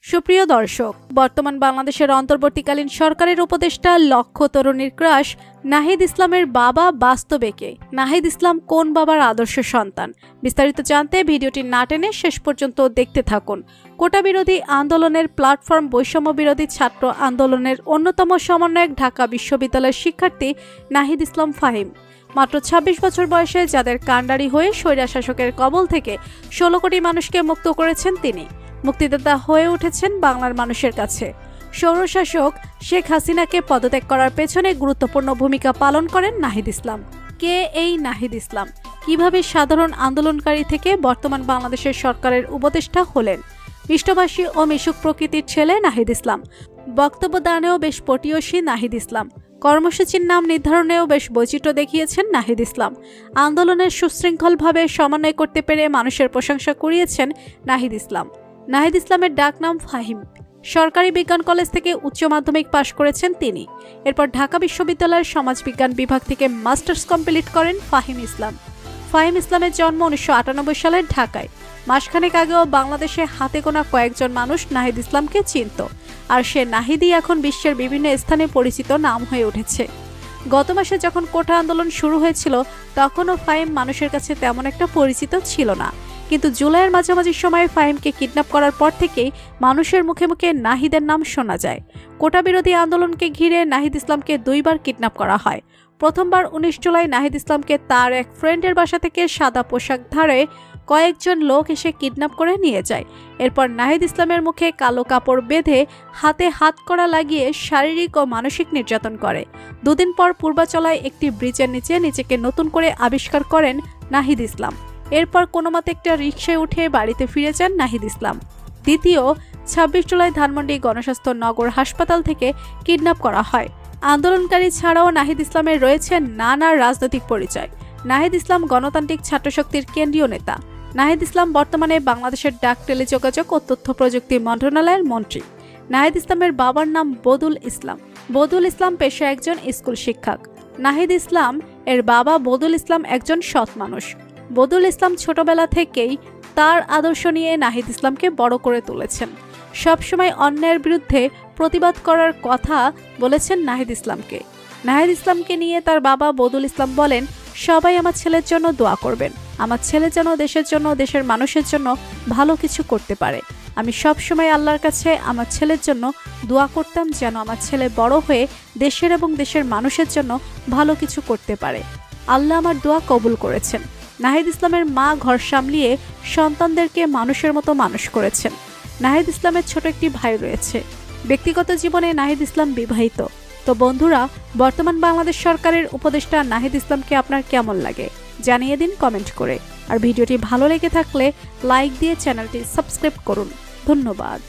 সুপ্রিয় দর্শক, বর্তমান বাংলাদেশের অন্তর্বর্তীকালীন সরকারের উপদেষ্টা লক্ষ তরুণীর ক্রাশ নাহিদ ইসলামের বাবা বাস্তবে কে? নাহিদ ইসলাম কোন বাবার আদর্শ সন্তান? বিস্তারিত জানতে ভিডিওটি না টেনে শেষ পর্যন্ত দেখতে থাকুন। কোটা বিরোধী আন্দোলনের প্ল্যাটফর্ম বৈষম্য বিরোধী ছাত্র আন্দোলনের অন্যতম সমন্বয়ক ঢাকা বিশ্ববিদ্যালয়ের শিক্ষার্থী নাহিদ ইসলাম ফাহিম মাত্র ২৬ বছর বয়সে যাদের কাণ্ডারি হয়ে স্বৈরশাসকের কবল থেকে ১৬ কোটি মানুষকে মুক্ত করেছেন তিনি মুক্তিদাতা হয়ে উঠেছেন বাংলার মানুষের কাছে। স্বৈরশাসক শেখ হাসিনাকে পদত্যাগ করার পেছনে গুরুত্বপূর্ণ ভূমিকা পালন করেন নাহিদ ইসলাম। কে এই নাহিদ ইসলাম? কিভাবে সাধারণ আন্দোলনকারী থেকে বর্তমান বাংলাদেশের সরকারের উপদেষ্টা হলেন? মিষ্টভাষী ও মিশুক প্রকৃতির ছেলে নাহিদ ইসলাম। বক্তব্য দানেও বেশ পটীয়সী নাহিদ ইসলাম। কর্মসূচির নাম নির্ধারণেও বেশ বৈচিত্র্য দেখিয়েছেন নাহিদ ইসলাম। আন্দোলনের সুশৃঙ্খলভাবে সমন্বয় করতে পেরে মানুষের প্রশংসা কুড়িয়েছেন নাহিদ ইসলাম। নাহিদ ইসলামের ডাকনাম ফাহিম। সরকারি বিজ্ঞান কলেজ থেকে উচ্চ মাধ্যমিক পাশ করেছেন তিনি। এরপর ঢাকা বিশ্ববিদ্যালয়ের সমাজবিজ্ঞান বিভাগ থেকে মাস্টার্স কমপ্লিট করেন ফাহিম ইসলাম। ফাহিম ইসলামের জন্ম ১৯৯৮ সালের ঢাকায়। মাসখানেক আগেও বাংলাদেশে হাতে গোনা কয়েকজন মানুষ নাহিদ ইসলামকে চিনত, আর সে নাহিদই এখন বিশ্বের বিভিন্ন স্থানে পরিচিত নাম হয়ে উঠেছে। গত মাসে যখন কোটা আন্দোলন শুরু হয়েছিল তখনও ফাহিম মানুষের কাছে তেমন একটা পরিচিত ছিল না, কিন্তু জুলাইয়ের মাঝামাঝি সময়ে ফাহিমকে কিডন্যাপ করার পর থেকেই মানুষের মুখে মুখে নাহিদের নাম শোনা যায়। কোটা বিরোধী আন্দোলনকে ঘিরে নাহিদ ইসলামকে ২ বার কিডন্যাপ করা হয়। প্রথমবার ১৯ জুলাই নাহিদ ইসলামকে তার এক ফ্রেন্ডের বাসা থেকে সাদা পোশাক ধারে কয়েকজন লোক এসে কিডন্যাপ করে নিয়ে যায়। এরপর নাহিদ ইসলামের মুখে কালো কাপড় বেঁধে হাতে হাতকড়া লাগিয়ে শারীরিক ও মানসিক নির্যাতন করে। ২ দিন পর পূর্বাচলায় একটি ব্রিজের নিচে নিজেকে নতুন করে আবিষ্কার করেন নাহিদ ইসলাম। এরপর কোনোমতে একটা রিকশায় উঠে বাড়িতে ফিরে যান নাহিদ ইসলাম। দ্বিতীয় ২৬ জুলাই ধানমন্ডি গণস্বাস্থ্য নগর হাসপাতাল থেকে কিডন্যাপ করা হয়। আন্দোলনকারী ছাড়াও নাহিদ ইসলামের রয়েছে নানা রাজনৈতিক পরিচয়। নাহিদ ইসলাম গণতান্ত্রিক ছাত্রশক্তির কেন্দ্রীয় নেতা। নাহিদ ইসলাম বর্তমানে বাংলাদেশের ডাক, টেলিযোগাযোগ ও তথ্য প্রযুক্তি মন্ত্রণালয়ের মন্ত্রী। নাহিদ ইসলামের বাবার নাম বদুল ইসলাম। বদুল ইসলাম পেশায় একজন স্কুল শিক্ষক। নাহিদ ইসলাম এর বাবা বদুল ইসলাম একজন সৎ মানুষ। বদুল ইসলাম ছোটবেলা থেকেই তার আদর্শ নিয়ে নাহিদ ইসলামকে বড় করে তুলেছেন। সবসময় অন্যায়ের বিরুদ্ধে প্রতিবাদ করার কথা বলেছেন নাহিদ ইসলামকে। নাহিদ ইসলামকে নিয়ে তার বাবা বদুল ইসলাম বলেন, সবাই আমার ছেলের জন্য দোয়া করবেন। আমার ছেলে যেন দেশের জন্য, দেশের মানুষের জন্য ভালো কিছু করতে পারে। আমি সবসময় আল্লাহর কাছে আমার ছেলের জন্য দোয়া করতাম যেন আমার ছেলে বড় হয়ে দেশের এবং দেশের মানুষের জন্য ভালো কিছু করতে পারে। আল্লাহ আমার দোয়া কবুল করেছেন। নাহিদ ইসলামের মা ঘর সামলিয়ে সন্তানদেরকে মানুষের মতো মানুষ করেছেন। নাহিদ ইসলামের ছোট একটি ভাই রয়েছে। ব্যক্তিগত জীবনে নাহিদ ইসলাম বিবাহিত। তো বন্ধুরা, বর্তমান বাংলাদেশ সরকারের উপদেষ্টা নাহিদ ইসলামকে আপনার কেমন লাগে জানিয়ে দিন কমেন্ট করে। আর ভিডিওটি ভালো লেগে থাকলে লাইক দিয়ে চ্যানেলটি সাবস্ক্রাইব করুন। ধন্যবাদ।